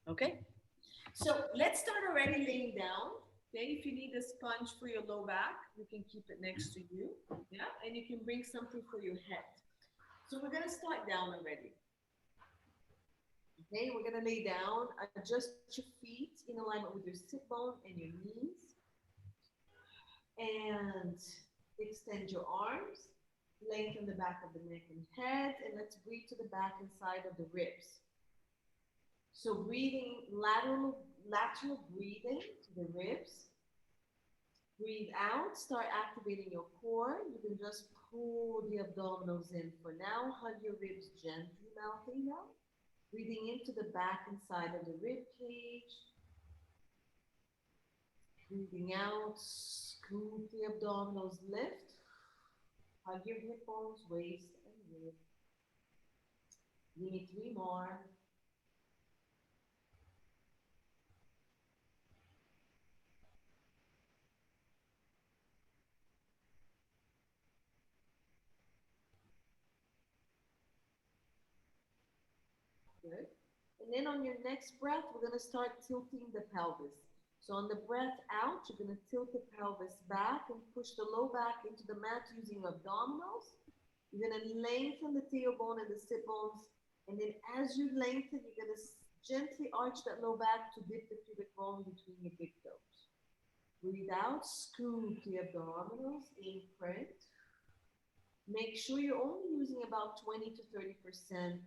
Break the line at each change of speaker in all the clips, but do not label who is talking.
Okay? So let's start already laying down. Okay, if you need a sponge for your low back, you can keep it next to you. Yeah, and you can bring something for your head. So we're gonna start down already. Okay, we're gonna lay down, adjust your feet in alignment with your sit bone and your knees, and extend your arms, lengthen the back of the neck and head, and let's breathe to the back and side of the ribs. So breathing lateral breathing to the ribs. Breathe out, start activating your core. You can just pull the abdominals in for now. Hug your ribs gently, melting out. Breathing into the back and side of the rib cage. Breathing out, scoop the abdominals, lift. Hug your hip bones, waist, and rib. Give me 3 more. Good. And then on your next breath, we're going to start tilting the pelvis. So on the breath out, you're going to tilt the pelvis back and push the low back into the mat using your abdominals. You're going to lengthen the tailbone and the sit bones. And then as you lengthen, you're going to gently arch that low back to dip the pubic bone between your big toes. Breathe out, scoop the abdominals, imprint. Make sure you're only using about 20 to 30%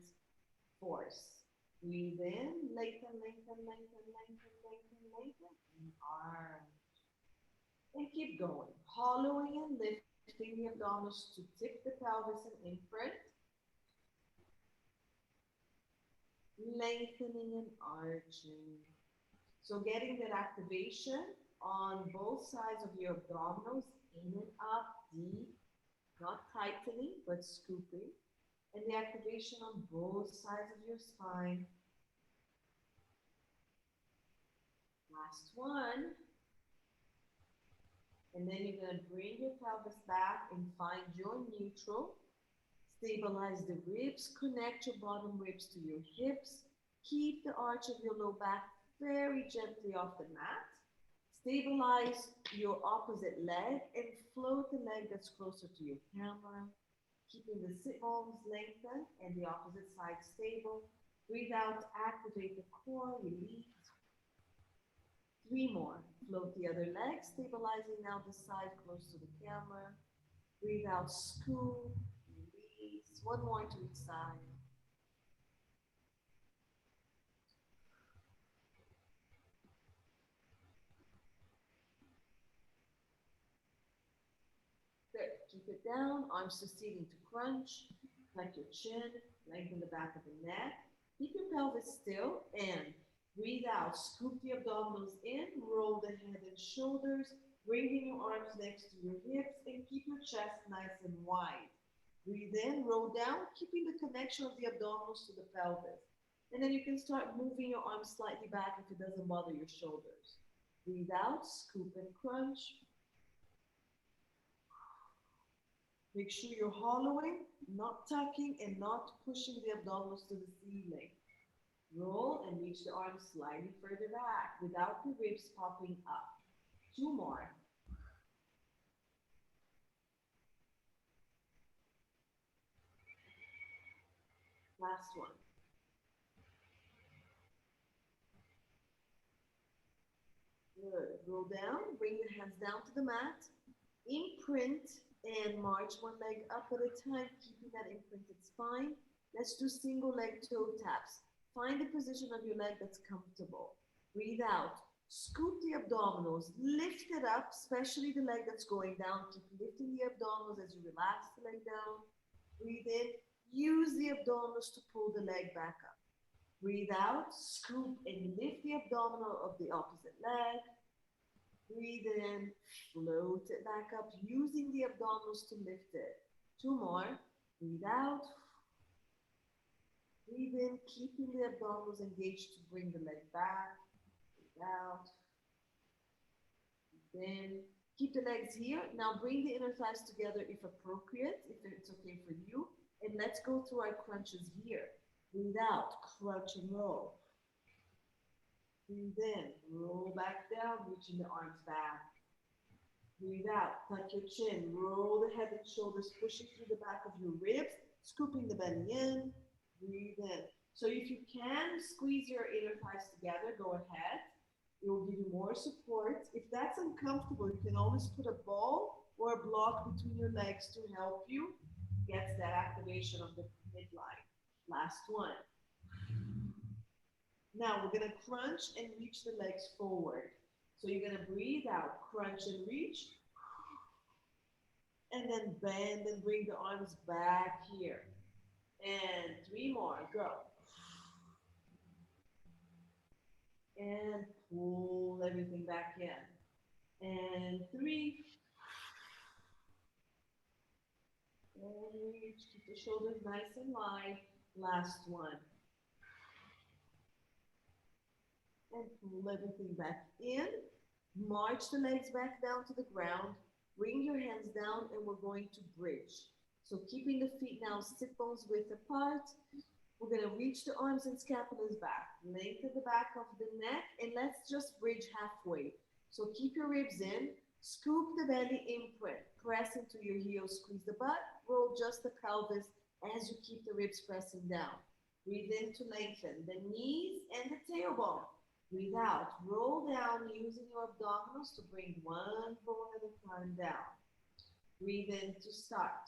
force. Breathe in, lengthen, lengthen, lengthen, lengthen, lengthen, lengthen, and arch. And keep going. Hollowing and lifting the abdominals to tip the pelvis and imprint. Lengthening and arching. So getting that activation on both sides of your abdominals, in and up, deep, not tightening, but scooping. And the activation on both sides of your spine. Last one. And then you're going to bring your pelvis back and find your neutral. Stabilize the ribs, connect your bottom ribs to your hips. Keep the arch of your low back very gently off the mat. Stabilize your opposite leg and float the leg that's closer to your camera. Keeping the sit bones lengthened and the opposite side stable. Breathe out, activate the core, release. 3 more. Float the other leg, stabilizing now the side close to the camera. Breathe out, scoop, release. 1 more to each side. Good. Keep it down, arms to seating to crunch. Tuck your chin, lengthen the back of the neck. Keep your pelvis still and breathe out. Scoop the abdominals in, roll the head and shoulders, bringing your arms next to your hips and keep your chest nice and wide. Breathe in, roll down, keeping the connection of the abdominals to the pelvis. And then you can start moving your arms slightly back if it doesn't bother your shoulders. Breathe out, scoop and crunch. Make sure you're hollowing, not tucking, and not pushing the abdominals to the ceiling. Roll and reach the arms slightly further back without the ribs popping up. 2 more. Last one. Good. Roll down, bring your hands down to the mat. Imprint and march one leg up at a time, keeping that imprinted spine. Let's do single leg toe taps. Find the position of your leg that's comfortable. Breathe out. Scoop the abdominals. Lift it up, especially the leg that's going down. Keep lifting the abdominals as you relax the leg down. Breathe in. Use the abdominals to pull the leg back up. Breathe out. Scoop and lift the abdominal of the opposite leg. Breathe in, float it back up, using the abdominals to lift it. 2 more. Breathe out. Breathe in, keeping the abdominals engaged to bring the leg back. Breathe out. Breathe in. Keep the legs here. Now bring the inner thighs together if appropriate, if it's okay for you. And let's go through our crunches here. Breathe out, crunch and roll. Breathe in, roll back down, reaching the arms back. Breathe out, tuck your chin, roll the head and shoulders, pushing through the back of your ribs, scooping the belly in. Breathe in. So if you can squeeze your inner thighs together, go ahead. It will give you more support. If that's uncomfortable, you can always put a ball or a block between your legs to help you get that activation of the midline. Last one. Now we're gonna crunch and reach the legs forward. So you're gonna breathe out, crunch and reach, and then bend and bring the arms back here. And 3 more, go. And pull everything back in. And 3. And reach, keep the shoulders nice and wide. Last one. And pull everything back in. March the legs back down to the ground. Bring your hands down and we're going to bridge. So keeping the feet now sit bones width apart. We're going to reach the arms and scapulas back. Lengthen the back of the neck and let's just bridge halfway. So keep your ribs in. Scoop the belly imprint. Press into your heels. Squeeze the butt. Roll just the pelvis as you keep the ribs pressing down. Breathe in to lengthen the knees and the tailbone. Breathe out. Roll down using your abdominals to bring one bone at a time down. Breathe in to start.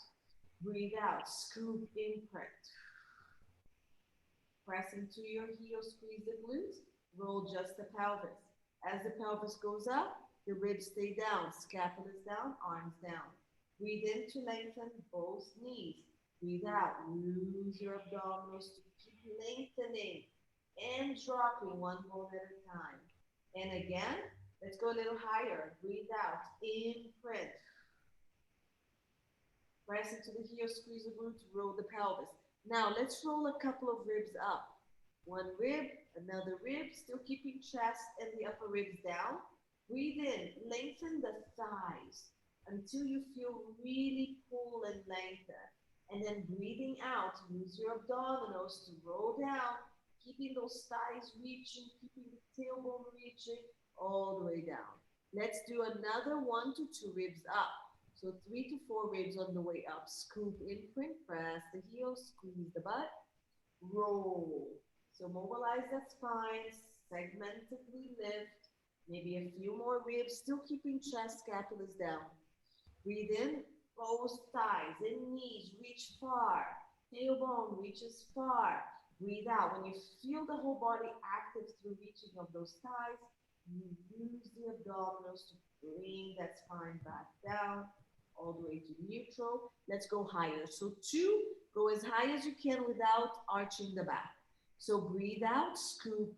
Breathe out. Scoop imprint. Press into your heels, squeeze the glutes, roll just the pelvis. As the pelvis goes up, the ribs stay down, scapulas down, arms down. Breathe in to lengthen both knees. Breathe out, use your abdominals to keep lengthening and dropping one bone at a time. And again, let's go a little higher. Breathe out, imprint. Press into the heels, squeeze the glutes, roll the pelvis. Now let's roll a couple of ribs up. One rib, another rib, still keeping chest and the upper ribs down. Breathe in, lengthen the thighs until you feel really full and lengthen. And then breathing out, use your abdominals to roll down, keeping those thighs reaching, keeping the tailbone reaching all the way down. Let's do another 1 to 2 ribs up. So 3 to 4 ribs on the way up. Scoop imprint, press the heels, squeeze the butt, roll. So mobilize that spine, segmentedly lift, maybe a few more ribs, still keeping chest, scapulas down. Breathe in, both thighs and knees reach far. Tailbone reaches far. Breathe out. When you feel the whole body active through reaching of those thighs, you use the abdominals to bring that spine back down. All the way to neutral. Let's go higher. So 2, go as high as you can without arching the back. So breathe out, scoop,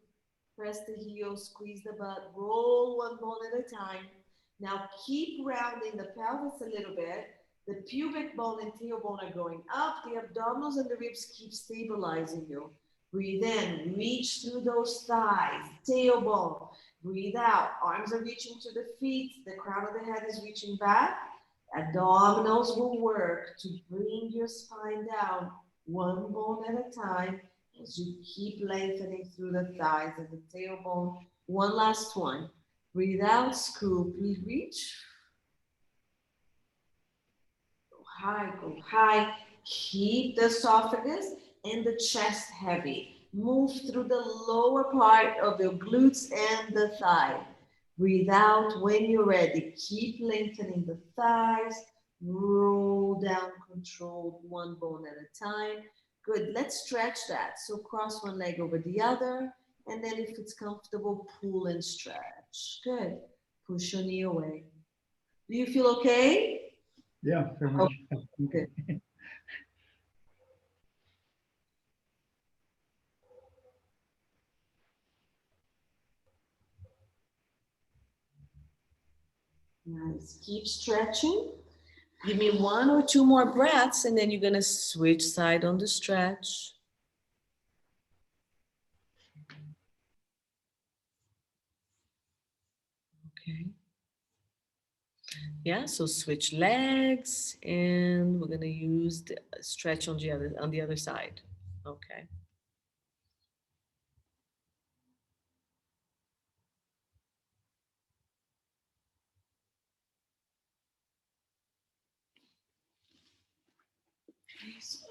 press the heels, squeeze the butt, roll one bone at a time. Now keep rounding the pelvis a little bit. The pubic bone and tailbone are going up. The abdominals and the ribs keep stabilizing you. Breathe in, reach through those thighs, tailbone. Breathe out, arms are reaching to the feet. The crown of the head is reaching back. Abdominals will work to bring your spine down one bone at a time as you keep lengthening through the thighs and the tailbone. One last one. Breathe out, scoop, reach. Go high, go high. Keep the esophagus and the chest heavy. Move through the lower part of your glutes and the thigh. Breathe out when you're ready. Keep lengthening the thighs. Roll down controlled, one bone at a time. Good. Let's stretch that. So cross one leg over the other. And then if it's comfortable, pull and stretch. Good. Push your knee away. Do you feel okay?
Yeah, very much.
Okay. Nice. Keep stretching. Give me 1 or 2 more breaths, and then you're going to switch side on the stretch. Okay. Yeah, so switch legs, and we're going to use the stretch on the other side. Okay.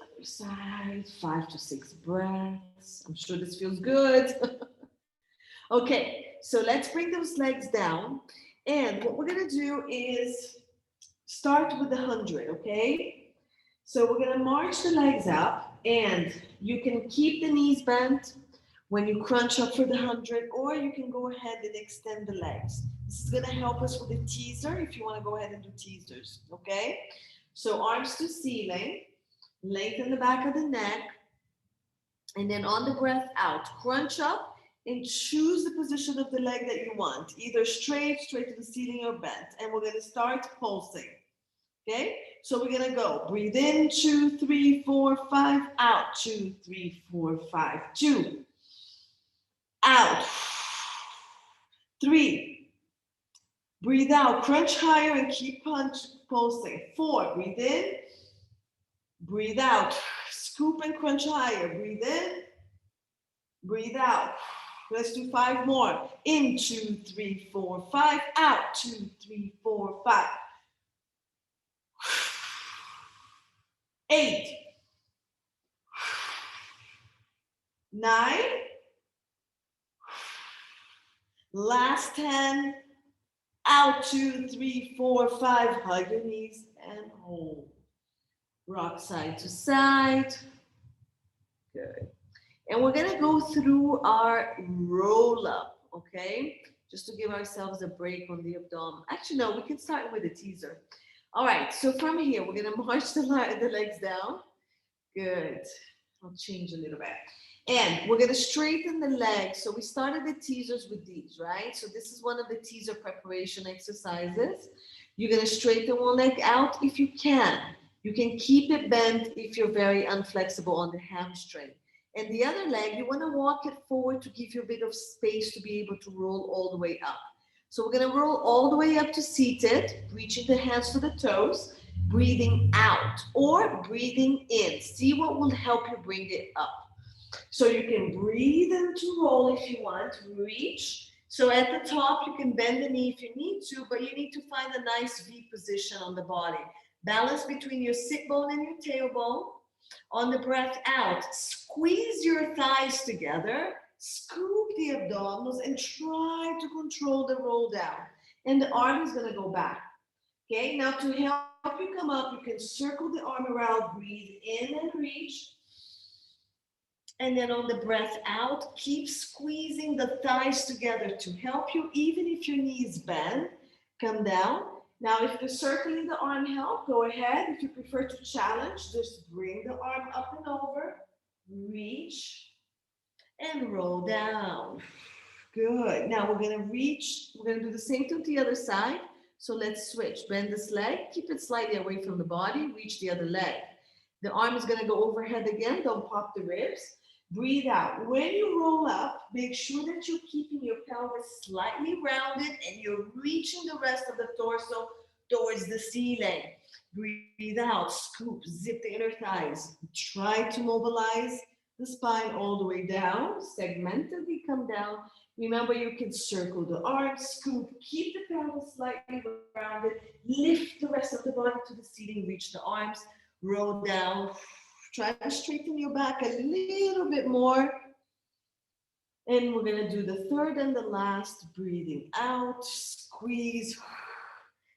Other side, 5 to 6 breaths. I'm sure this feels good. Okay, so let's bring those legs down. And what we're gonna do is start with 100, okay? So we're gonna march the legs up, and you can keep the knees bent when you crunch up for the 100, or you can go ahead and extend the legs. This is gonna help us with the teaser if you wanna go ahead and do teasers, okay? So arms to ceiling, lengthen the back of the neck, and then on the breath out, crunch up and choose the position of the leg that you want, either straight to the ceiling, or bent. And we're gonna start pulsing. Okay, so we're gonna go. Breathe in, 2, 3, 4, 5. Out, 2, 3, 4, 5. 2. Out. 3. Breathe out. Crunch higher and keep pulsing. 4. Breathe in. Breathe out. Scoop and crunch higher. Breathe in. Breathe out. Let's do 5 more. In, 2, 3, 4, 5. Out, 2, 3, 4, 5. 8, 9, last 10, out, 2, 3, 4, 5, hug your knees and hold. Rock side to side. Good. And we're gonna go through our roll up, okay? Just to give ourselves a break on the abdomen. Actually, no, we can start with a teaser. All right, so from here, we're gonna march the legs down. Good. I'll change a little bit. And we're gonna straighten the legs. So we started the teasers with these, right? So this is one of the teaser preparation exercises. You're gonna straighten one leg out if you can. You can keep it bent if you're very unflexible on the hamstring. And the other leg, you wanna walk it forward to give you a bit of space to be able to roll all the way up. So we're gonna roll all the way up to seated, reaching the hands to the toes, breathing out or breathing in. See what will help you bring it up. So you can breathe into roll if you want, reach. So at the top, you can bend the knee if you need to, but you need to find a nice V position on the body. Balance between your sit bone and your tailbone. On the breath out, squeeze your thighs together, scoop the abdominals, and try to control the roll down. And the arm is gonna go back. Okay, now to help you come up, you can circle the arm around, breathe in and reach. And then on the breath out, keep squeezing the thighs together to help you, even if your knees bend. Come down. Now, if the circling the arm help, go ahead. If you prefer to challenge, just bring the arm up and over, reach, and roll down. Good. Now we're gonna reach. We're gonna do the same thing to the other side. So let's switch. Bend this leg, keep it slightly away from the body, reach the other leg. The arm is gonna go overhead again, don't pop the ribs. Breathe out. When you roll up, make sure that you're keeping your pelvis slightly rounded and you're reaching the rest of the torso towards the ceiling. Breathe out, scoop, zip the inner thighs. Try to mobilize the spine all the way down, segmentedly come down. Remember, you can circle the arms, scoop, keep the pelvis slightly rounded, lift the rest of the body to the ceiling, reach the arms, roll down. Try to straighten your back a little bit more. And we're gonna do the third and the last, breathing out, squeeze.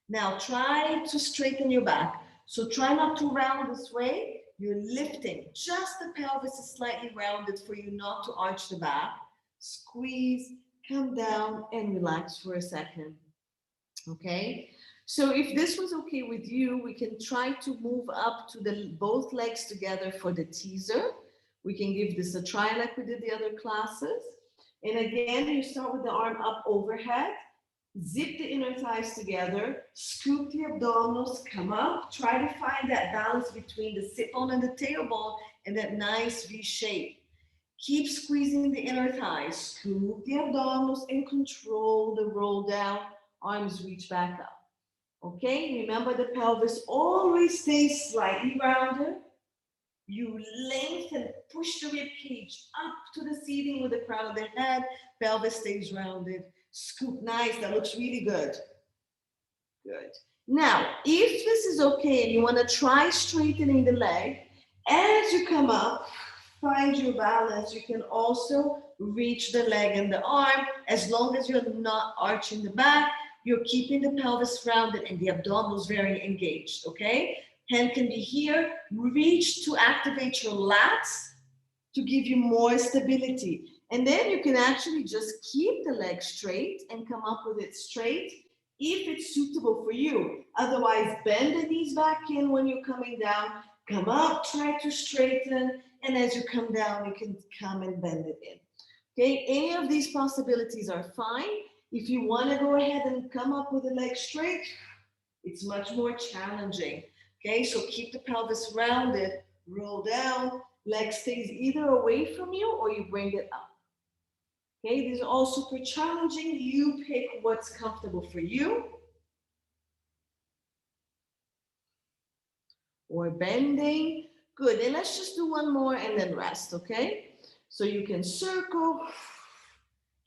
Now try to straighten your back. So try not to round this way. You're lifting, just the pelvis is slightly rounded for you not to arch the back. Squeeze, come down and relax for a second. Okay, so if this was okay with you, we can try to move up to both legs together for the teaser. We can give this a try like we did the other classes. And again, you start with the arm up overhead, zip the inner thighs together, scoop the abdominals, come up, try to find that balance between the sit bone and the tailbone and that nice V shape. Keep squeezing the inner thighs, scoop the abdominals and control the roll down. Arms reach back up. Okay, remember the pelvis always stays slightly rounded. You lengthen, push the rib cage up to the ceiling with the crown of the head. Pelvis stays rounded. Scoop, nice, that looks really good. Good. Now, if this is okay and you want to try straightening the leg, As you come up, find your balance. You can also reach the leg and the arm. As long as you're not arching the back, you're keeping the pelvis rounded and the abdominals very engaged, okay? Hand can be here. Reach to activate your lats to give you more stability. And then you can actually just keep the leg straight and come up with it straight if it's suitable for you. Otherwise, bend the knees back in when you're coming down. Come up, try to straighten, and as you come down, you can come and bend it in. Okay, any of these possibilities are fine. If you want to go ahead and come up with the leg straight, it's much more challenging. Okay, so keep the pelvis rounded, roll down, leg stays either away from you or you bring it up. Okay, these are all super challenging. You pick what's comfortable for you. Or bending. Good, and let's just do one more and then rest, okay? So you can circle,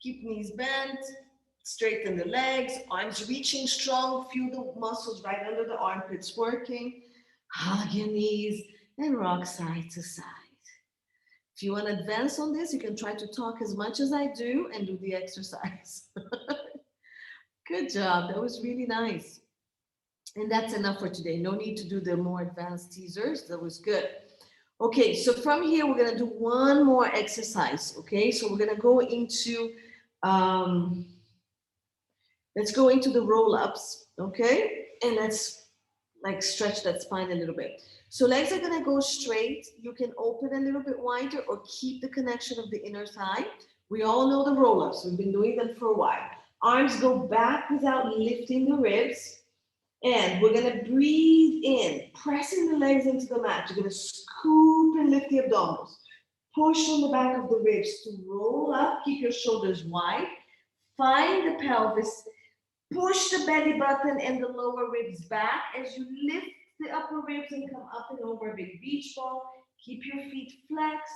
keep knees bent, straighten the legs, arms reaching strong, feel the muscles right under the armpits working. Hug your knees and rock side to side. If you want to advance on this, you can try to talk as much as I do and do the exercise. Good job, that was really nice. And that's enough for today. No need to do the more advanced teasers. That was good. Okay, so from here, we're going to do one more exercise. Okay, so we're going to go into, let's go into the roll-ups. Okay, and let's like stretch that spine a little bit. So legs are going to go straight. You can open a little bit wider or keep the connection of the inner thigh. We all know the roll-ups. We've been doing them for a while. Arms go back without lifting the ribs. And we're going to breathe in, pressing the legs into the mat. You're going to scoop and lift the abdominals. Push on the back of the ribs to roll up. Keep your shoulders wide. Find the pelvis. Push the belly button and the lower ribs back as you lift the upper ribs and come up and over a big beach ball. Keep your feet flexed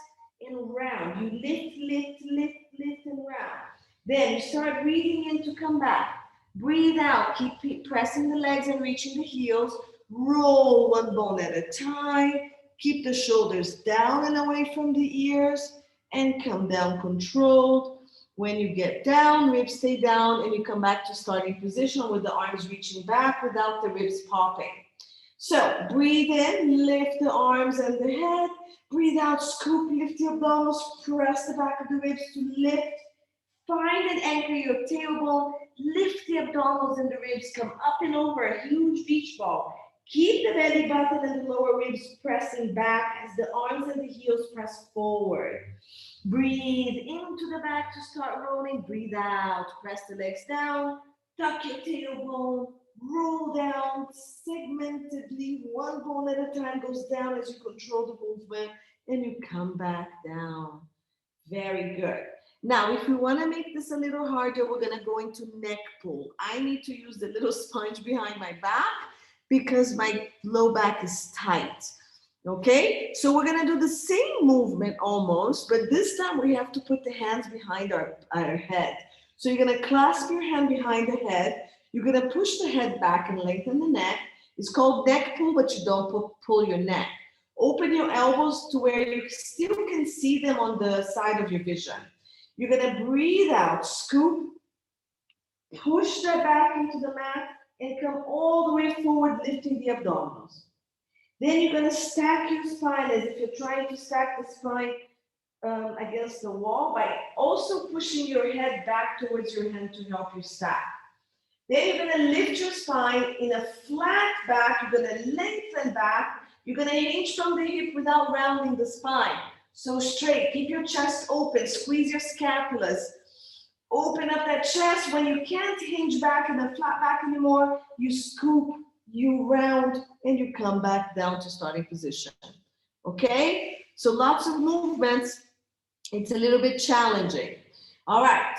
and round. You lift, lift, lift, lift, and round. Then you start breathing in to come back. Breathe out, keep pressing the legs and reaching the heels. Roll one bone at a time. Keep the shoulders down and away from the ears and come down controlled. When you get down, ribs stay down and you come back to starting position with the arms reaching back without the ribs popping. So breathe in, lift the arms and the head. Breathe out, scoop, lift the abdominals, press the back of the ribs to lift. Find and anchor your tailbone. Lift the abdominals and the ribs. Come up and over a huge beach ball. Keep the belly button and the lower ribs pressing back as the arms and the heels press forward. Breathe into the back to start rolling. Breathe out. Press the legs down. Tuck your tailbone. Roll down segmentedly. One bone at a time goes down as you control the movement. And you come back down. Very good. Now, if we want to make this a little harder, we're going to go into neck pull. I need to use the little sponge behind my back because my low back is tight. Okay, so we're going to do the same movement almost, but this time we have to put the hands behind our head. So you're going to clasp your hand behind the head. You're going to push the head back and lengthen the neck. It's called neck pull, but you don't pull your neck. Open your elbows to where you still can see them on the side of your vision. You're going to breathe out, scoop, push that back into the mat, and come all the way forward, lifting the abdominals. Then you're going to stack your spine as if you're trying to stack the spine against the wall by also pushing your head back towards your hand to help you stack. Then you're going to lift your spine in a flat back. You're going to lengthen back. You're going to hinge from the hip without rounding the spine. So straight, keep your chest open, squeeze your scapulas. Open up that chest. When you can't hinge back in a flat back anymore, you scoop, you round, and you come back down to starting position. Okay? So lots of movements. It's a little bit challenging. All right.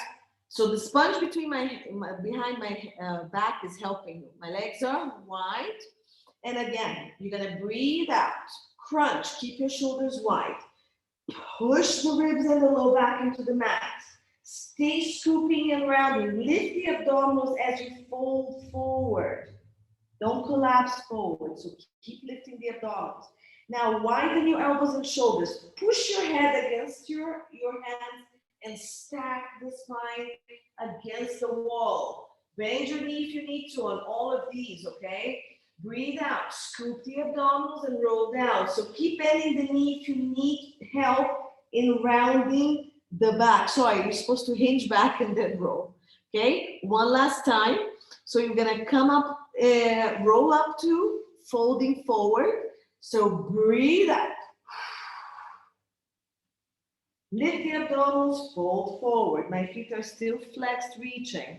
So the sponge behind my back is helping. My legs are wide. And again, you're going to breathe out. Crunch. Keep your shoulders wide. Push the ribs and the low back into the mat. Stay scooping and rounding. Lift the abdominals as you fold forward. Don't collapse forward. So keep lifting the abdominals. Now widen your elbows and shoulders. Push your head against your hands and stack the spine against the wall. Bend your knee if you need to on all of these, okay? Breathe out, scoop the abdominals and roll down. So keep bending the knee if you need help in rounding the back. Sorry, you're supposed to hinge back and then roll. Okay, one last time. So you're gonna come up, roll up to folding forward. So breathe out. Lift the abdominals, fold forward. My feet are still flexed, reaching.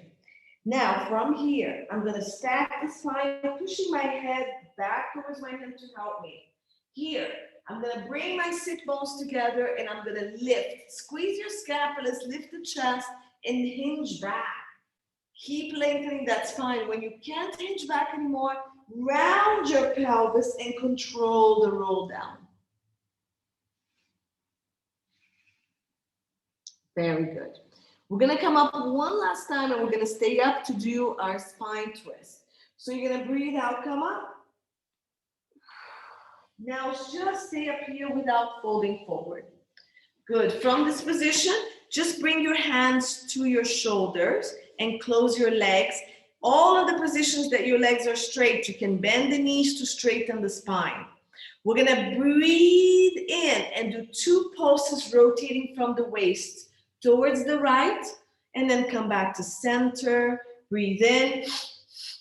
Now, from here, I'm going to stack the spine, pushing my head back towards my hand to help me. Here, I'm going to bring my sit bones together and I'm going to lift. Squeeze your scapulas, lift the chest, and hinge back. Keep lengthening that spine. When you can't hinge back anymore, round your pelvis and control the roll down. Very good. We're going to come up one last time and we're going to stay up to do our spine twist. So you're going to breathe out, come up. Now just stay up here without folding forward. Good. From this position, just bring your hands to your shoulders and close your legs. All of the positions that your legs are straight, you can bend the knees to straighten the spine. We're going to breathe in and do 2 pulses rotating from the waist towards the right, and then come back to center, breathe in.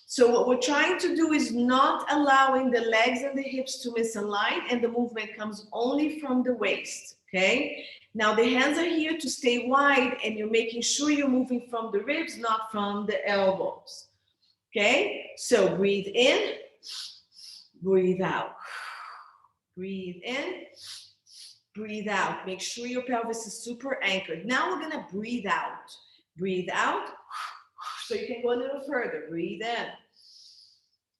So what we're trying to do is not allowing the legs and the hips to misalign, and the movement comes only from the waist, okay? Now the hands are here to stay wide, and you're making sure you're moving from the ribs, not from the elbows, okay? So breathe in, breathe out. Breathe in, breathe out. Make sure your pelvis is super anchored. Now we're gonna breathe out. Breathe out. So you can go a little further. Breathe in.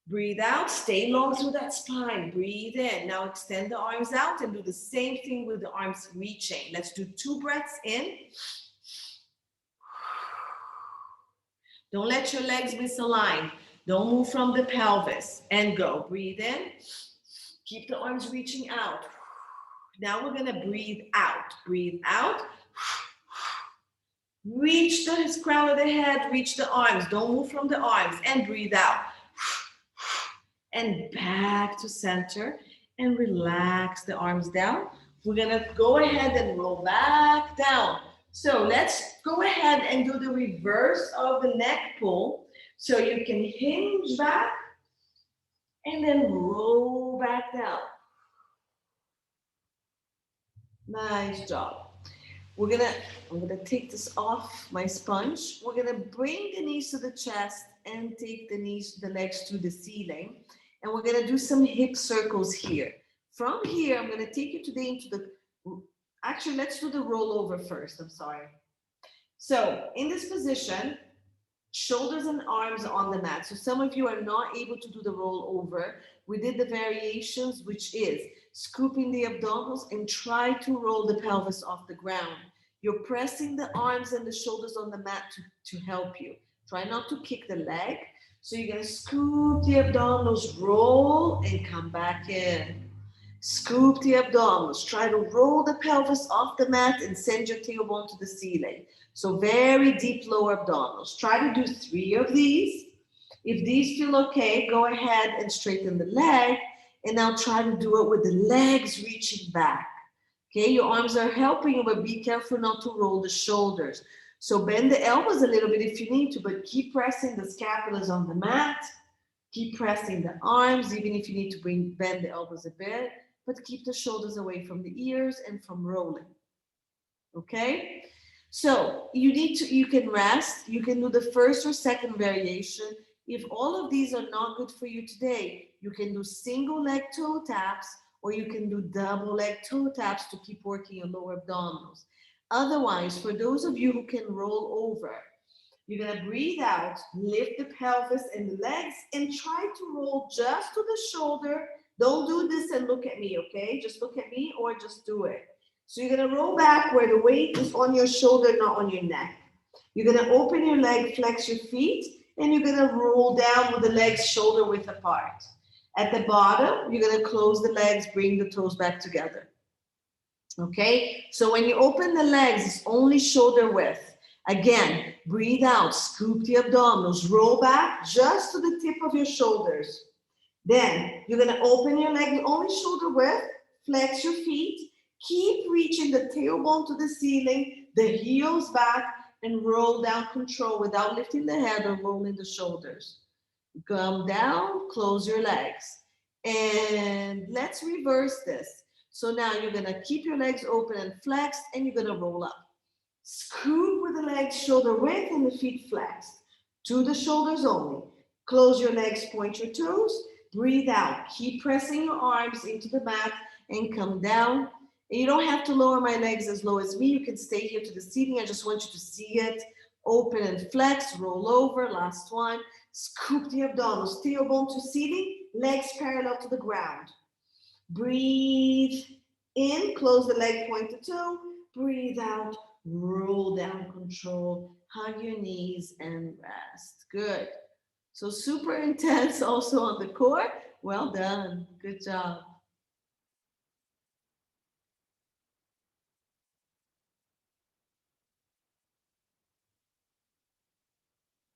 Breathe out. Stay long through that spine. Breathe in. Now extend the arms out and do the same thing with the arms reaching. Let's do 2 breaths in. Don't let your legs misalign. Don't move from the pelvis. And go. Breathe in. Keep the arms reaching out. Now we're gonna breathe out. Breathe out. Reach the crown of the head, reach the arms. Don't move from the arms. And breathe out. And back to center. And relax the arms down. We're gonna go ahead and roll back down. So let's go ahead and do the reverse of the neck pull. So you can hinge back and then roll back down. Nice job. I'm gonna take this off my sponge. We're gonna bring the knees to the chest and take the legs to the ceiling. And we're gonna do some hip circles here. From here, I'm gonna take you today into actually, let's do the rollover first, I'm sorry. So in this position, shoulders and arms on the mat. So some of you are not able to do the rollover. We did the variations, which is scooping the abdominals and try to roll the pelvis off the ground. You're pressing the arms and the shoulders on the mat to help you. Try not to kick the leg. So you're gonna scoop the abdominals, roll and come back in. Scoop the abdominals. Try to roll the pelvis off the mat and send your tailbone to the ceiling. So very deep lower abdominals. Try to do 3 of these. If these feel okay, go ahead and straighten the leg. And now try to do it with the legs reaching back. Okay, your arms are helping you, but be careful not to roll the shoulders. So bend the elbows a little bit if you need to, but keep pressing the scapulas on the mat. Keep pressing the arms, even if you need to bend the elbows a bit, but keep the shoulders away from the ears and from rolling. Okay? So you can rest. You can do the first or second variation. If all of these are not good for you today, you can do single leg toe taps, or you can do double leg toe taps to keep working your lower abdominals. Otherwise, for those of you who can roll over, you're gonna breathe out, lift the pelvis and the legs, and try to roll just to the shoulder. Don't do this and look at me, okay? Just look at me or just do it. So you're gonna roll back where the weight is on your shoulder, not on your neck. You're gonna open your leg, flex your feet, and you're gonna roll down with the legs shoulder width apart. At the bottom, you're going to close the legs, bring the toes back together. Okay, so when you open the legs, it's only shoulder width. Again, breathe out, scoop the abdominals, roll back just to the tip of your shoulders. Then you're going to open your leg only shoulder width, flex your feet, keep reaching the tailbone to the ceiling, the heels back, and roll down, control without lifting the head or rolling the shoulders. Come down, close your legs. And let's reverse this. So now you're going to keep your legs open and flexed, and you're going to roll up. Scoop with the legs shoulder width and the feet flexed. To the shoulders only. Close your legs, point your toes. Breathe out. Keep pressing your arms into the mat and come down. And you don't have to lower my legs as low as me. You can stay here to the ceiling. I just want you to see it. Open and flex, roll over. Last one. Scoop the abdominals, tailbone to ceiling, legs parallel to the ground. Breathe in, close the leg, point to toe. Breathe out, roll down, control, hug your knees and rest. Good. So super intense also on the core. Well done. Good job.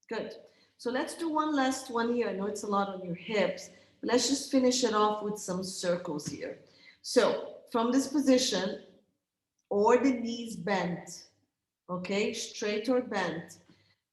Good. So let's do one last one here. I know it's a lot on your hips, but let's just finish it off with some circles here. So from this position, or the knees bent, okay, straight or bent,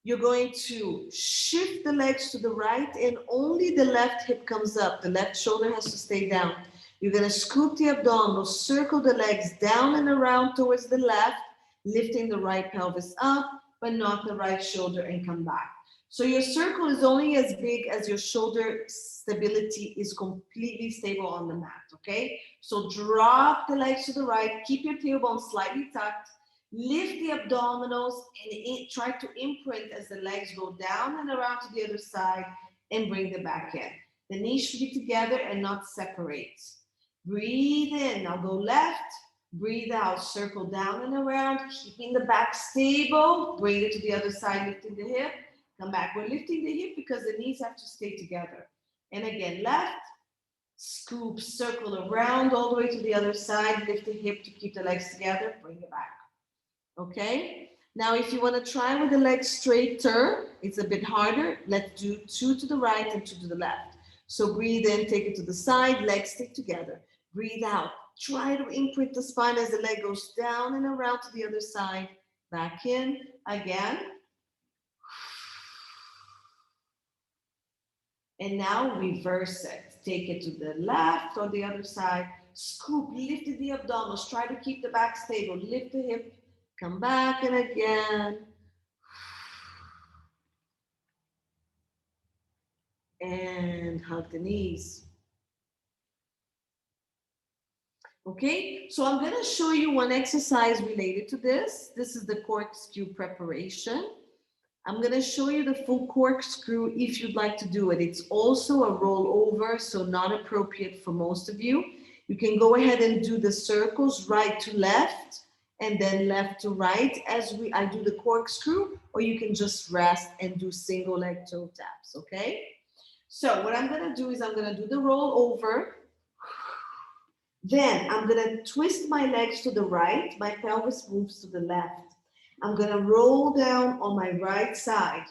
you're going to shift the legs to the right and only the left hip comes up. The left shoulder has to stay down. You're going to scoop the abdominals, circle the legs down and around towards the left, lifting the right pelvis up, but not the right shoulder, and come back. So your circle is only as big as your shoulder stability is completely stable on the mat, okay? So drop the legs to the right, keep your tailbone slightly tucked, lift the abdominals and try to imprint as the legs go down and around to the other side and bring them back in. The knees should be together and not separate. Breathe in, now go left, breathe out, circle down and around, keeping the back stable, bring it to the other side, lifting the hip. Come back. We're lifting the hip because the knees have to stay together. And again, left, scoop, circle around all the way to the other side, lift the hip to keep the legs together, bring it back. Okay? Now, if you want to try with the legs straighter, it's a bit harder. Let's do 2 to the right and 2 to the left. So breathe in, take it to the side, legs stick together. Breathe out. Try to imprint the spine as the leg goes down and around to the other side. Back in, again. And now reverse it. Take it to the left or the other side. Scoop, lift the abdominals. Try to keep the back stable. Lift the hip. Come back and again. And hug the knees. Okay, so I'm going to show you one exercise related to this. This is the corkscrew preparation. I'm going to show you the full corkscrew if you'd like to do it. It's also a rollover, so not appropriate for most of you. You can go ahead and do the circles right to left and then left to right as I do the corkscrew, or you can just rest and do single leg toe taps, okay? So what I'm going to do is I'm going to do the rollover. Then I'm going to twist my legs to the right. My pelvis moves to the left. I'm going to roll down on my right side.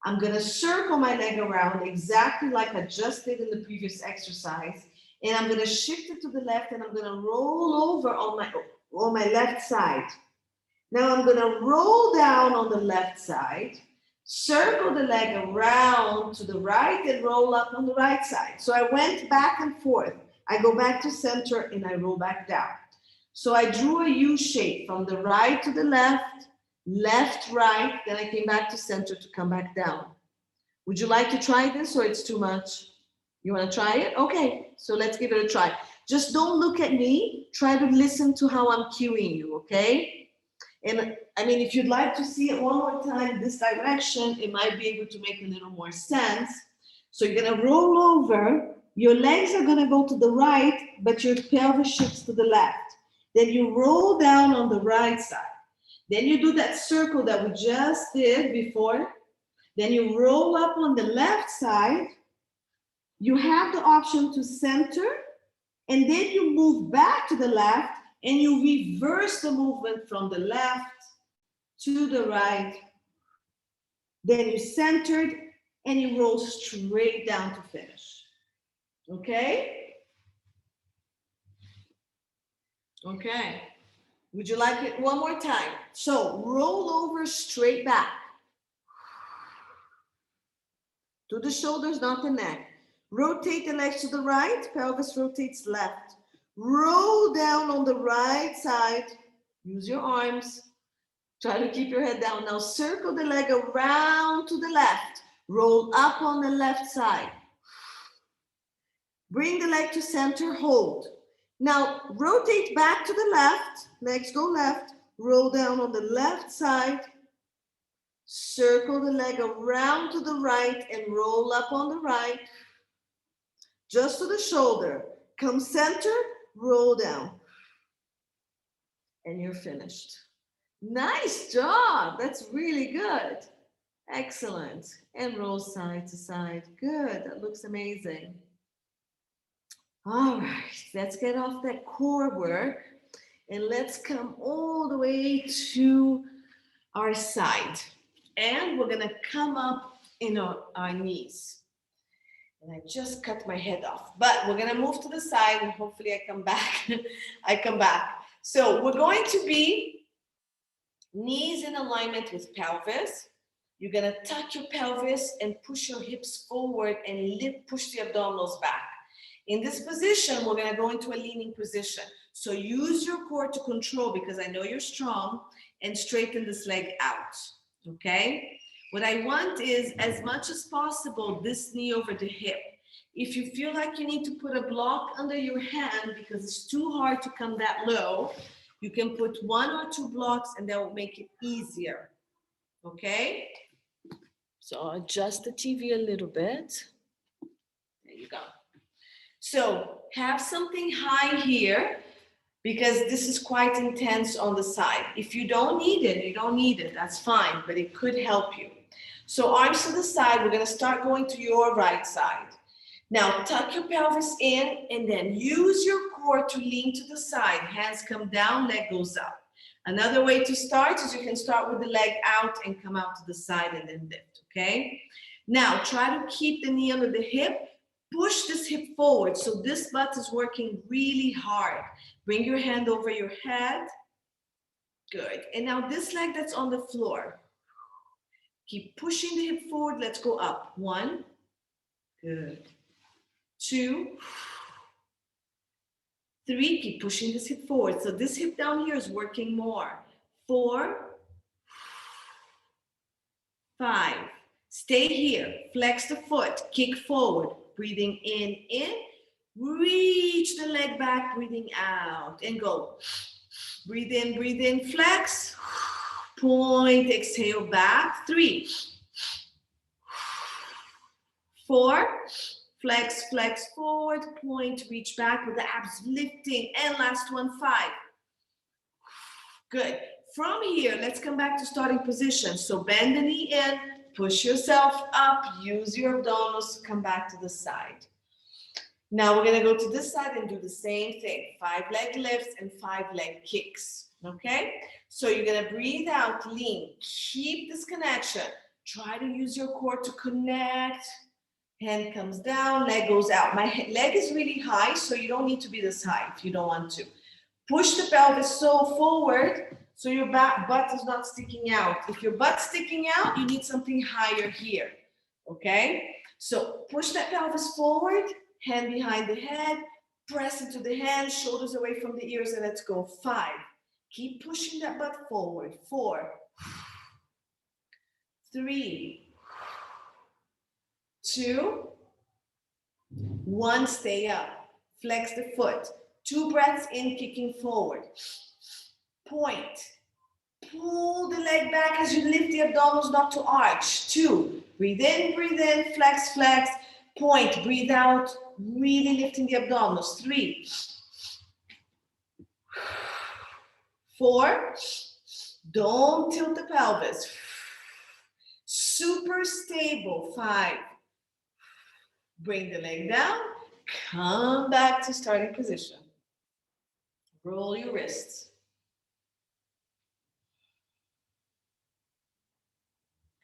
I'm going to circle my leg around exactly like I just did in the previous exercise. And I'm going to shift it to the left and I'm going to roll over on my left side. Now I'm going to roll down on the left side, circle the leg around to the right and roll up on the right side. So I went back and forth. I go back to center and I roll back down. So I drew a U shape from the right to the left, left, right, then I came back to center to come back down. Would you like to try this or it's too much? You want to try it? Okay, so let's give it a try. Just don't look at me. Try to listen to how I'm cueing you, okay? And I mean, if you'd like to see it one more time this direction, it might be able to make a little more sense. So you're going to roll over. Your legs are going to go to the right, but your pelvis shifts to the left. Then you roll down on the right side. Then you do that circle that we just did before. Then you roll up on the left side. You have the option to center, and then you move back to the left, and you reverse the movement from the left to the right. Then you centered, and you roll straight down to finish. Okay? Okay. Would you like it one more time? So roll over straight back. To the shoulders, not the neck. Rotate the legs to the right, pelvis rotates left. Roll down on the right side. Use your arms. Try to keep your head down. Now circle the leg around to the left. Roll up on the left side. Bring the leg to center, hold. Now rotate back to the left. Legs go left. Roll down on the left side. Circle the leg around to the right and roll up on the right. Just to the shoulder. Come center, roll down. And you're finished. Nice job. That's really good. Excellent. And roll side to side. Good. That looks amazing. All right. Let's get off that core work. And let's come all the way to our side. And we're going to come up in our knees. And I just cut my head off. But we're going to move to the side and hopefully I come back. I come back. So we're going to be knees in alignment with pelvis. You're going to tuck your pelvis and push your hips forward and push the abdominals back. In this position, we're going to go into a leaning position. So use your core to control, because I know you're strong, and straighten this leg out. Okay? What I want is, as much as possible, this knee over the hip. If you feel like you need to put a block under your hand because it's too hard to come that low, you can put 1 or 2 blocks and that will make it easier. Okay? So I'll adjust the TV a little bit. There you go. So have something high here, because this is quite intense on the side. If you don't need it, you don't need it. That's fine, but it could help you. So arms to the side. We're going to start going to your right side. Now tuck your pelvis in and then use your core to lean to the side. Hands come down, leg goes up. Another way to start is you can start with the leg out and come out to the side and then lift, okay? Now try to keep the knee under the hip. Push this hip forward so this butt is working really hard. Bring your hand over your head. Good. And now this leg that's on the floor. Keep pushing the hip forward. Let's go up. 1. Good. 2. 3. Keep pushing this hip forward. So this hip down here is working more. 4. 5. Stay here. Flex the foot. Kick forward. Breathing in. Reach the leg back, breathing out, and go. Breathe in, flex. Point, exhale back. 3. 4. Flex forward. Point, reach back with the abs lifting. And last one, 5. Good. From here, let's come back to starting position. So bend the knee in, push yourself up, use your abdominals to come back to the side. Now we're going to go to this side and do the same thing. 5 leg lifts and 5 leg kicks. Okay? So you're going to breathe out, lean. Keep this connection. Try to use your core to connect. Hand comes down, leg goes out. My leg is really high, so you don't need to be this high if you don't want to. Push the pelvis so forward so your butt is not sticking out. If your butt's sticking out, you need something higher here. Okay? So push that pelvis forward. Hand behind the head, press into the hands, shoulders away from the ears, and let's go. 5. Keep pushing that butt forward. 4. 3. 2. 1. Stay up. Flex the foot. 2 breaths in, kicking forward. Point. Pull the leg back as you lift the abdominals not to arch. 2. Breathe in, flex. Point, breathe out, really lifting the abdominals. 3. 4. Don't tilt the pelvis. Super stable. 5. Bring the leg down, come back to starting position. Roll your wrists.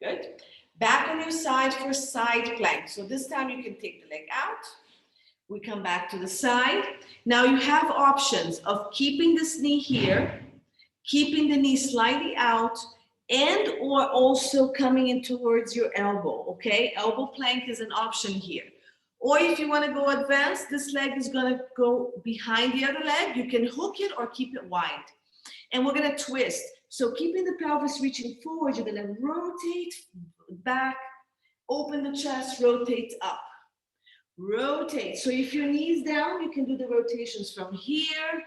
Good. Back on your side for side plank. So this time you can take the leg out. We come back to the side. Now you have options of keeping this knee here, keeping the knee slightly out, and or also coming in towards your elbow, okay? Elbow plank is an option here. Or if you want to go advanced, this leg is going to go behind the other leg. You can hook it or keep it wide. And we're going to twist. So keeping the pelvis reaching forward, you're going to rotate back, open the chest, rotate up. Rotate. So if your knee's down, you can do the rotations from here.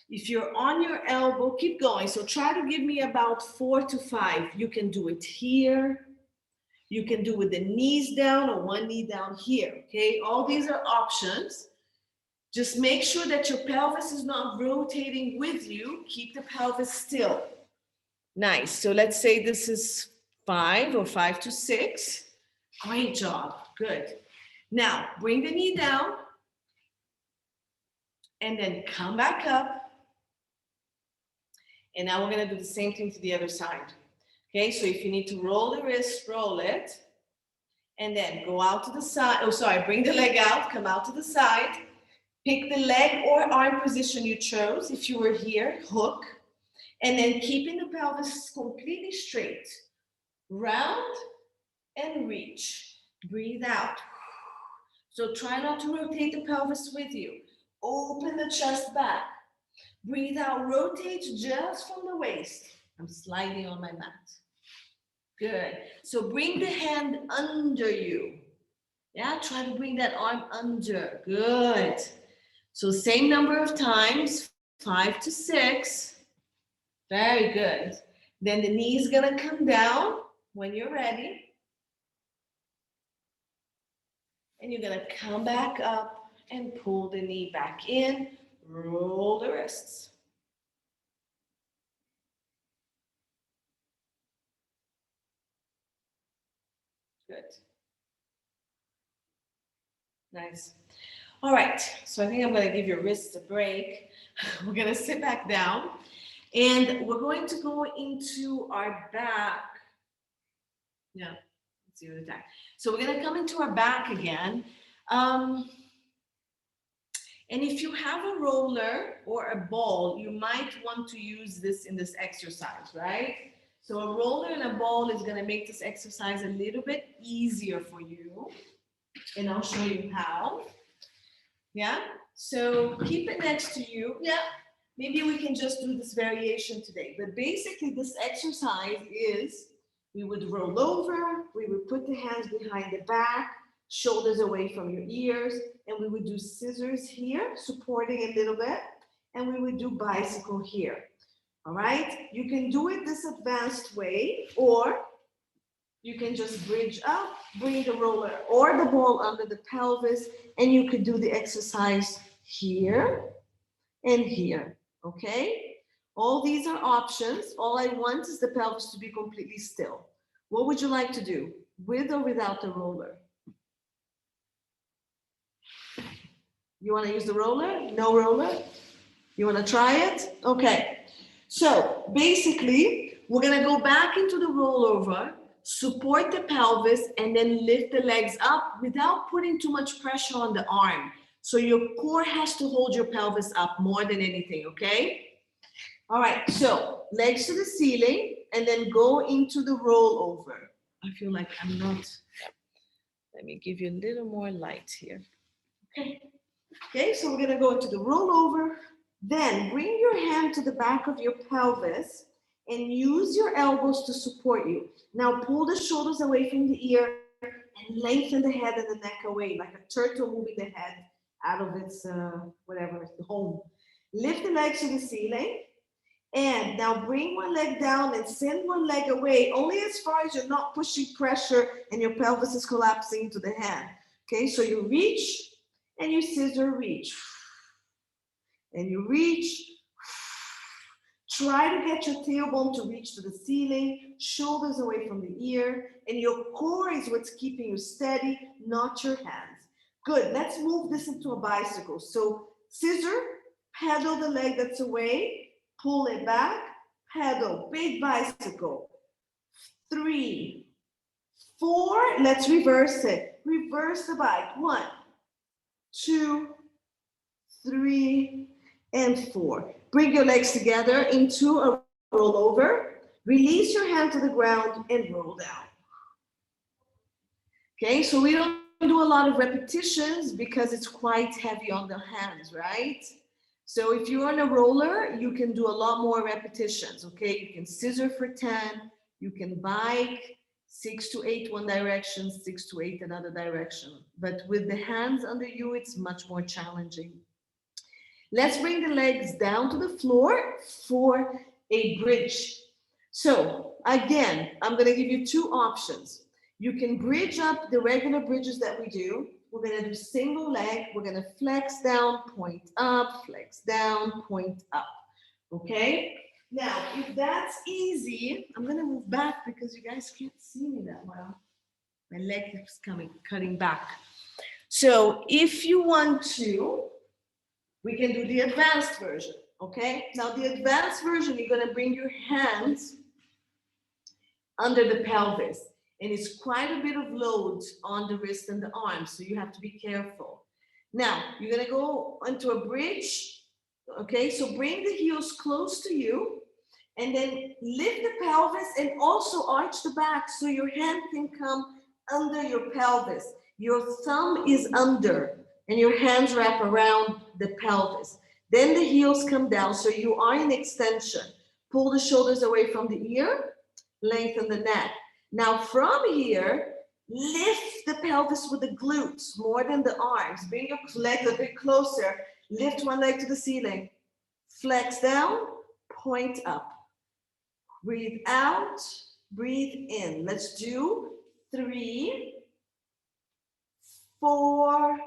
If you're on your elbow, keep going. So try to give me about 4 to 5. You can do it here. You can do with the knees down or one knee down here, okay? All these are options. Just make sure that your pelvis is not rotating with you. Keep the pelvis still. Nice. So let's say this is 5 or 5 to 6. Great job. Good. Now, bring the knee down and then come back up. And now we're going to do the same thing to the other side. Okay, so if you need to roll the wrist, roll it. And then go out to the side. Oh, sorry, bring the leg out, come out to the side. Pick the leg or arm position you chose. If you were here, hook. And then keeping the pelvis completely straight. Round and reach. Breathe out. So try not to rotate the pelvis with you. Open the chest back. Breathe out, rotate just from the waist. I'm sliding on my mat. Good. So bring the hand under you. Yeah, try to bring that arm under. Good. So same number of times, 5 to 6. Very good. Then the knee is going to come down when you're ready. And you're going to come back up and pull the knee back in. Roll the wrists. Good. Nice. All right. So I think I'm going to give your wrists a break. We're going to sit back down. And we're going to go into our back. Yeah. Let's see what the time. So we're going to come into our back again. And if you have a roller or a ball, you might want to use this in this exercise, right? So a roller and a ball is going to make this exercise a little bit easier for you. And I'll show you how. Yeah? So keep it next to you. Yeah. Maybe we can just do this variation today. But basically, this exercise is we would roll over, we would put the hands behind the back, shoulders away from your ears, and we would do scissors here, supporting a little bit, and we would do bicycle here. All right? You can do it this advanced way, or you can just bridge up, bring the roller or the ball under the pelvis, and you could do the exercise here and here, okay? All these are options. All I want is the pelvis to be completely still. What would you like to do, with or without the roller? You want to use the roller? No roller? You want to try it? Okay. So basically, we're going to go back into the rollover, support the pelvis, and then lift the legs up without putting too much pressure on the arm. So your core has to hold your pelvis up more than anything, okay? All right, so legs to the ceiling, and then go into the rollover. I feel like I'm not. Let me give you a little more light here. Okay. Okay, so we're gonna go into the rollover. Then bring your hand to the back of your pelvis and use your elbows to support you. Now pull the shoulders away from the ear and lengthen the head and the neck away, like a turtle moving the head out of its home. Lift the legs to the ceiling. And now bring one leg down and send one leg away, only as far as you're not pushing pressure and your pelvis is collapsing into the hand. Okay, so you reach and you scissor reach. And you reach, Try to get your tailbone to reach to the ceiling, shoulders away from the ear, and your core is what's keeping you steady, not your hands. Good, let's move this into a bicycle. So scissor, pedal the leg that's away, pull it back, pedal, big bicycle. 3, 4, let's reverse it. Reverse the bike. 1, 2, 3, and 4. Bring your legs together into a rollover. Release your hand to the ground and roll down. Okay, so we don't do a lot of repetitions because it's quite heavy on the hands, right? So if you're on a roller, you can do a lot more repetitions, okay? You can scissor for 10, you can bike 6 to 8 one direction, 6 to 8 another direction. But with the hands under you, it's much more challenging. Let's bring the legs down to the floor for a bridge. So again, I'm going to give you 2 options. You can bridge up the regular bridges that we do. We're going to do single leg. We're going to flex down, point up, flex down, point up. Okay? Now, if that's easy, I'm going to move back because you guys can't see me that well. My leg is cutting back. So if you want to, we can do the advanced version, okay? Now, the advanced version, you're gonna bring your hands under the pelvis, and it's quite a bit of load on the wrist and the arms, so you have to be careful. Now, you're gonna go into a bridge, okay? So bring the heels close to you, and then lift the pelvis and also arch the back so your hand can come under your pelvis. Your thumb is under, and your hands wrap around the pelvis. Then the heels come down, so you are in extension. Pull the shoulders away from the ear, lengthen the neck. Now from here, lift the pelvis with the glutes more than the arms. Bring your legs a bit closer. Lift one leg to the ceiling. Flex down, point up. Breathe out, breathe in. Let's do 3, 4,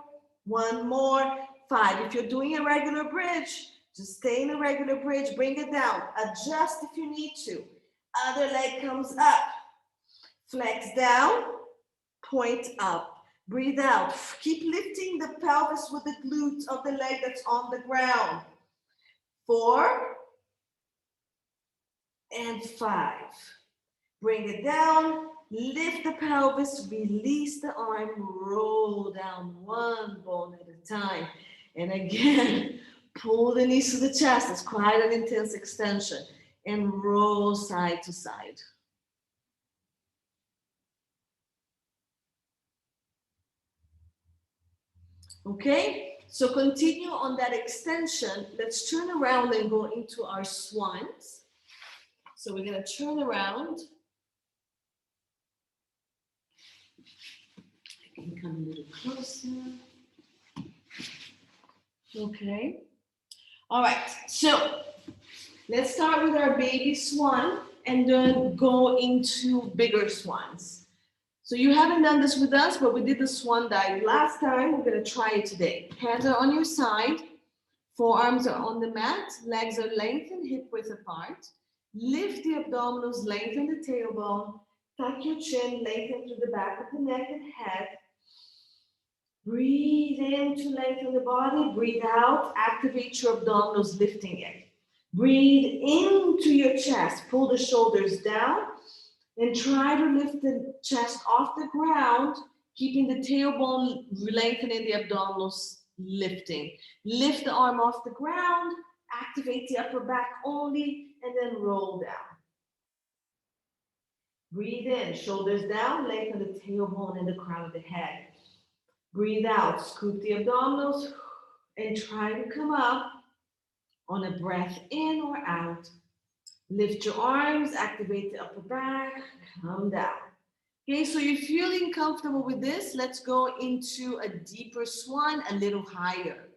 1 more, 5. If you're doing a regular bridge, just stay in a regular bridge, bring it down, adjust if you need to. Other leg comes up, flex down, point up, breathe out. Keep lifting the pelvis with the glutes of the leg that's on the ground. 4 and 5. Bring it down, lift the pelvis, release the arm, roll down one bone at a time. And again, pull the knees to the chest. It's quite an intense extension. And roll side to side. Okay, so continue on that extension. Let's turn around and go into our swans. So we're going to turn around. I can come a little closer. Okay. All right, so let's start with our baby swan and then go into bigger swans. So you haven't done this with us, but we did the swan dive last time. We're going to try it today. Hands are on your side. Forearms are on the mat. Legs are lengthened, hip width apart. Lift the abdominals, lengthen the tailbone. Tuck your chin, lengthen through the back of the neck and head. Breathe in to lengthen the body. Breathe out. Activate your abdominals, lifting it. Breathe into your chest. Pull the shoulders down and try to lift the chest off the ground, keeping the tailbone lengthening, the abdominals lifting. Lift the arm off the ground. Activate the upper back only, and then roll down. Breathe in, shoulders down, lengthen the tailbone and the crown of the head. Breathe out, scoop the abdominals, and try to come up on a breath in or out. Lift your arms, activate the upper back, come down. Okay, so you're feeling comfortable with this. Let's go into a deeper swan, a little higher.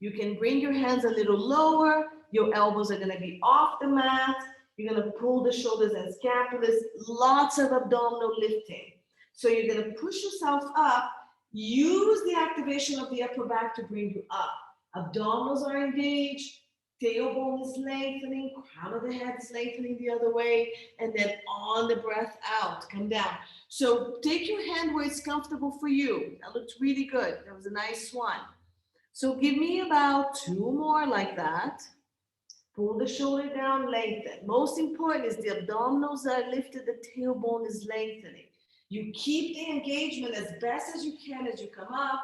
You can bring your hands a little lower. Your elbows are gonna be off the mat. You're gonna pull the shoulders and scapulas, lots of abdominal lifting. So you're gonna push yourself up. Use the activation of the upper back to bring you up. Abdominals are engaged. tailbone is lengthening, crown of the head is lengthening the other way, and then on the breath out, come down. So take your hand where it's comfortable for you. That looked really good. That was a nice one. So give me about 2 more like that. Pull the shoulder down, lengthen. Most important is the abdominals are lifted, the tailbone is lengthening. You keep the engagement as best as you can as you come up.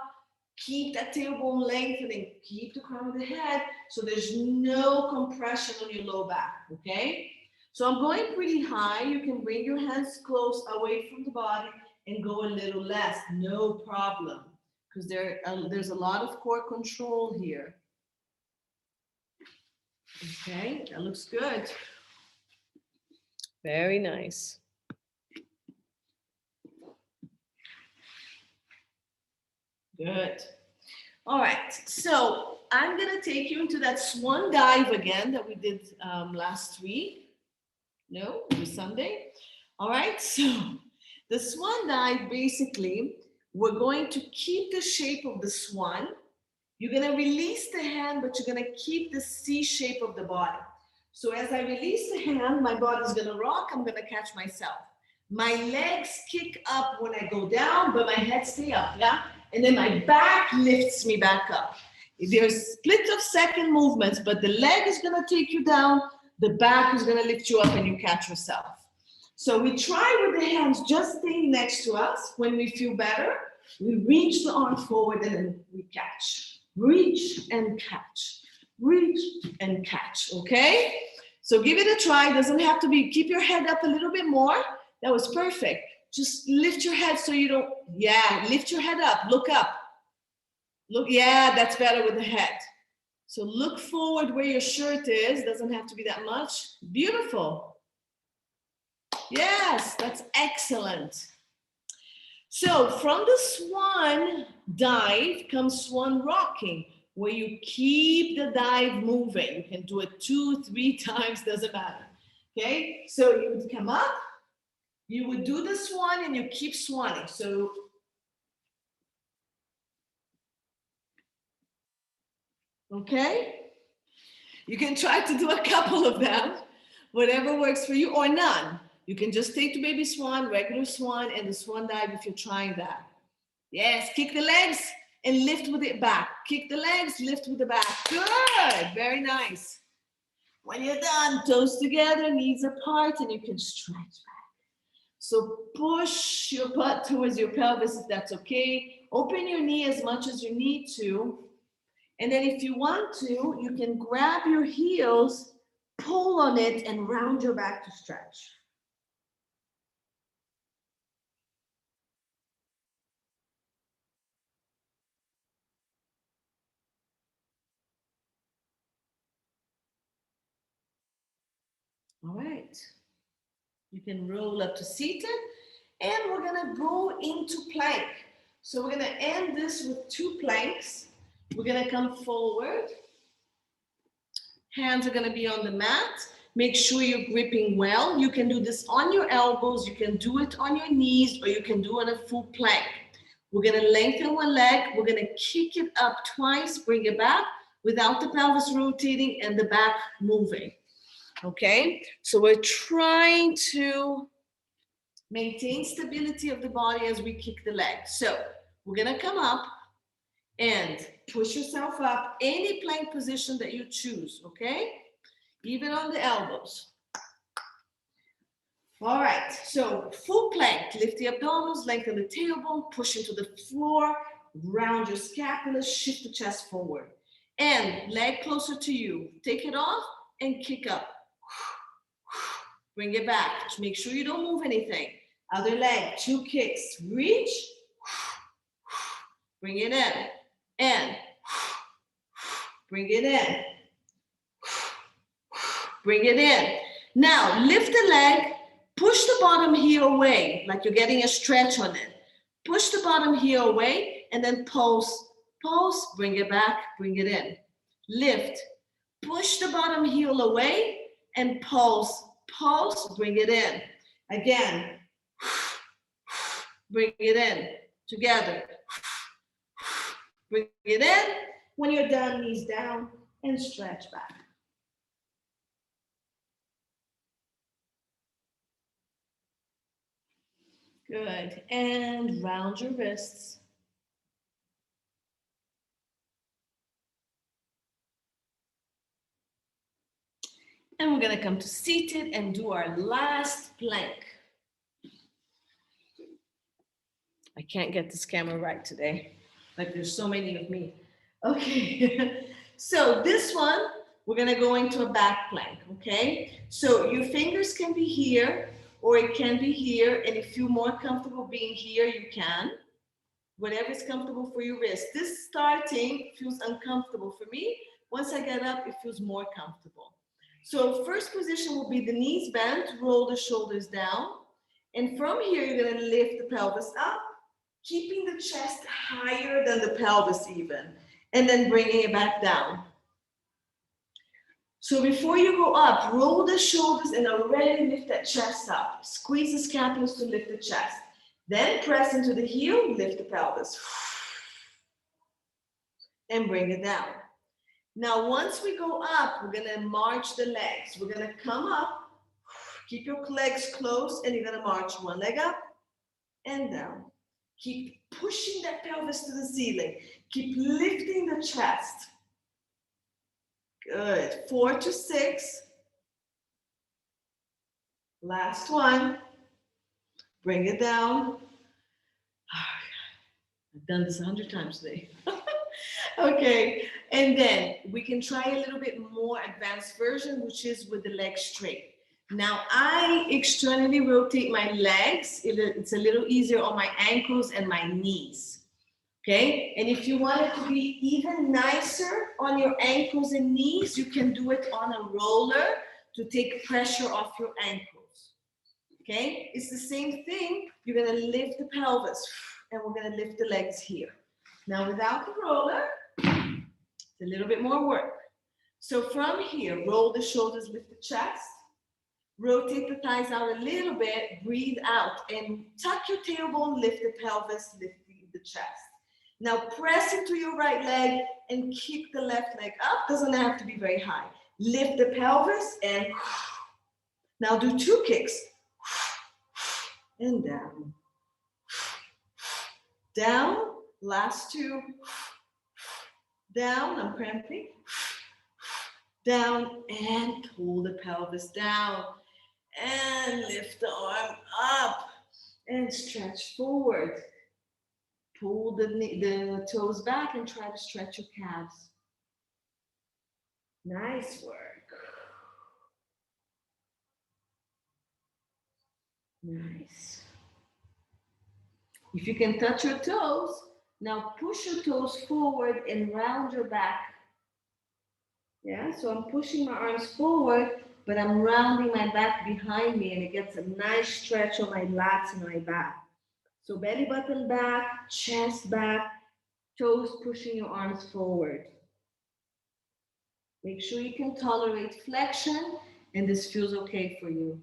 Keep that tailbone lengthening. Keep the crown of the head so there's no compression on your low back, okay? So I'm going pretty high. You can bring your hands close away from the body and go a little less, no problem, because there's a lot of core control here. Okay, that looks good. Very nice. Good. All right, so I'm gonna take you into that swan dive again that we did last week. No, it was Sunday. All right, so the swan dive, basically, we're going to keep the shape of the swan. You're gonna release the hand, but you're gonna keep the C shape of the body. So as I release the hand, my body's gonna rock, I'm gonna catch myself. My legs kick up when I go down, but my head stay up, yeah? And then my back lifts me back up. There's split of second movements, but the leg is gonna take you down, the back is gonna lift you up and you catch yourself. So we try with the hands just staying next to us. When we feel better, we reach the arm forward and then we catch. Reach and catch. Reach and catch, okay? So give it a try. It doesn't have to be, keep your head up a little bit more. That was perfect. Just lift your head so you don't, yeah, lift your head up, look up. Look, yeah, that's better with the head. So look forward where your shirt is. Doesn't have to be that much. Beautiful. Yes, that's excellent. So from the swan dive comes swan rocking, where you keep the dive moving. You can do it 2, 3 times, doesn't matter. Okay, so you would come up, you would do the swan and you keep swanning. So okay, you can try to do a couple of them, whatever works for you, or none. You can just take the baby swan, regular swan, and the swan dive if you're trying that. Yes, kick the legs and lift with it back. Kick the legs, lift with the back. Good, very nice. When you're done, toes together, knees apart, and you can stretch back. So push your butt towards your pelvis if that's okay. Open your knee as much as you need to. And then if you want to, you can grab your heels, pull on it, and round your back to stretch. All right. You can roll up to seated, and we're gonna go into plank. So we're gonna end this with 2 planks. We're gonna come forward. Hands are gonna be on the mat. Make sure you're gripping well. You can do this on your elbows, you can do it on your knees, or you can do it on a full plank. We're gonna lengthen one leg, we're gonna kick it up twice, bring it back without the pelvis rotating and the back moving. Okay, so we're trying to maintain stability of the body as we kick the leg. So we're gonna come up and push yourself up, any plank position that you choose, okay? Even on the elbows. All right, so full plank, lift the abdominals, lengthen the tailbone, push into the floor, round your scapula, shift the chest forward. And leg closer to you. Take it off and kick up. Bring it back. Make sure you don't move anything. Other leg, 2 kicks. Reach. Bring it in. And bring it in. Bring it in. Now, lift the leg. Push the bottom heel away, like you're getting a stretch on it. Push the bottom heel away, and then pulse. Pulse, bring it back, bring it in. Lift. Push the bottom heel away, and pulse. Pulse, bring it in. Again. Bring it in. Together. Bring it in. When you're done, knees down and stretch back. Good. And round your wrists. And we're going to come to seated and do our last plank. I can't get this camera right today. Like there's so many of me. Okay. So this one, we're going to go into a back plank. Okay. So your fingers can be here or it can be here. And if you're more comfortable being here, you can. Whatever is comfortable for your wrist. This starting feels uncomfortable for me. Once I get up, it feels more comfortable. So first position will be the knees bent, roll the shoulders down. And from here, you're gonna lift the pelvis up, keeping the chest higher than the pelvis even, and then bringing it back down. So before you go up, roll the shoulders and already lift that chest up. Squeeze the scapulars to lift the chest. Then press into the heel, lift the pelvis. And bring it down. Now, once we go up, we're gonna march the legs. We're gonna come up, keep your legs close, and you're gonna march one leg up and down. Keep pushing that pelvis to the ceiling. Keep lifting the chest. Good. 4 to 6. Last one. Bring it down. I've done this 100 times today. Okay, and then we can try a little bit more advanced version, which is with the legs straight. Now I externally rotate my legs. It's a little easier on my ankles and my knees. Okay, and if you want it to be even nicer on your ankles and knees, you can do it on a roller to take pressure off your ankles. Okay, it's the same thing. You're gonna lift the pelvis and we're gonna lift the legs here. Now without the roller, it's a little bit more work. So from here, roll the shoulders, lift the chest, rotate the thighs out a little bit, breathe out, and tuck your tailbone, lift the pelvis, lift the chest. Now press into your right leg and keep the left leg up. Doesn't have to be very high. Lift the pelvis and now do 2 kicks. And down. Down, last 2. Down, I'm cramping. Down and pull the pelvis down. And lift the arm up and stretch forward. Pull the toes back and try to stretch your calves. Nice work. Nice. If you can touch your toes, now push your toes forward and round your back. Yeah, so I'm pushing my arms forward, but I'm rounding my back behind me and it gets a nice stretch on my lats and my back. So belly button back, chest back, toes pushing your arms forward. Make sure you can tolerate flexion and this feels okay for you.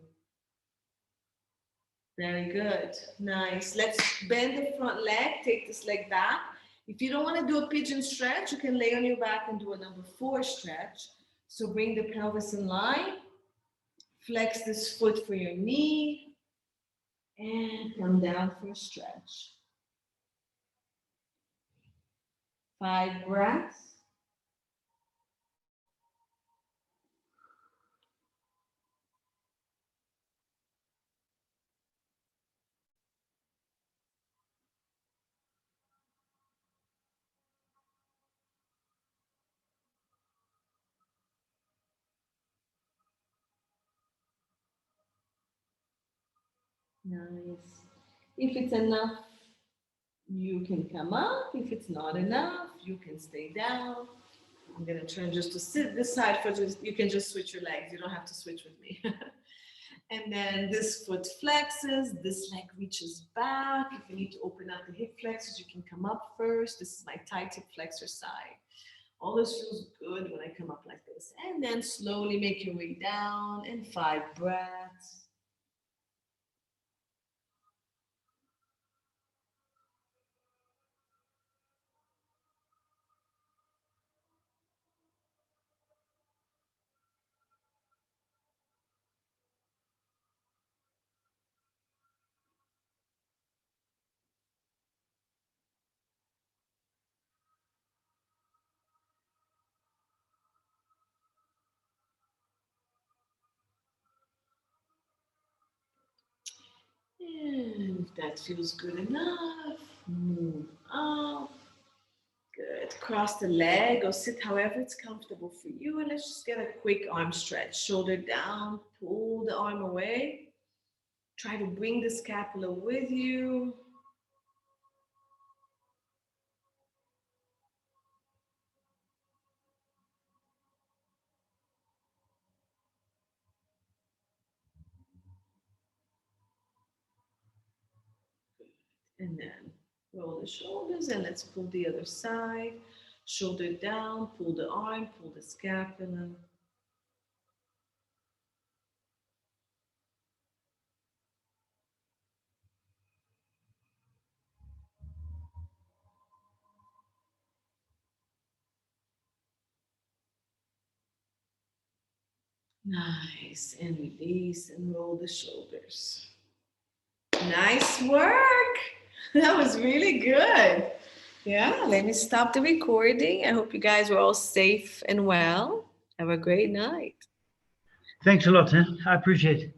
Very good. Nice. Let's bend the front leg. Take this leg back. If you don't want to do a pigeon stretch, you can lay on your back and do a number 4 stretch. So bring the pelvis in line. Flex this foot for your knee. And come down for a stretch. 5 breaths. Nice. If it's enough, you can come up. If it's not enough, you can stay down. I'm gonna turn just to sit this side for just, you can just switch your legs. You don't have to switch with me. And then this foot flexes, this leg reaches back. If you need to open up the hip flexors, you can come up first. This is my tight hip flexor side. All this feels good when I come up like this. And then slowly make your way down and 5 breaths. And if that feels good enough, move up. Good. Cross the leg or sit however it's comfortable for you. And let's just get a quick arm stretch. Shoulder down, pull the arm away. Try to bring the scapula with you. And then roll the shoulders and let's pull the other side. Shoulder down, pull the arm, pull the scapula. Nice. And release and roll the shoulders. Nice work. That was really good. Yeah, let me stop the recording. I hope you guys were all safe and well. Have a great night.
Thanks a lot. Huh? I appreciate it.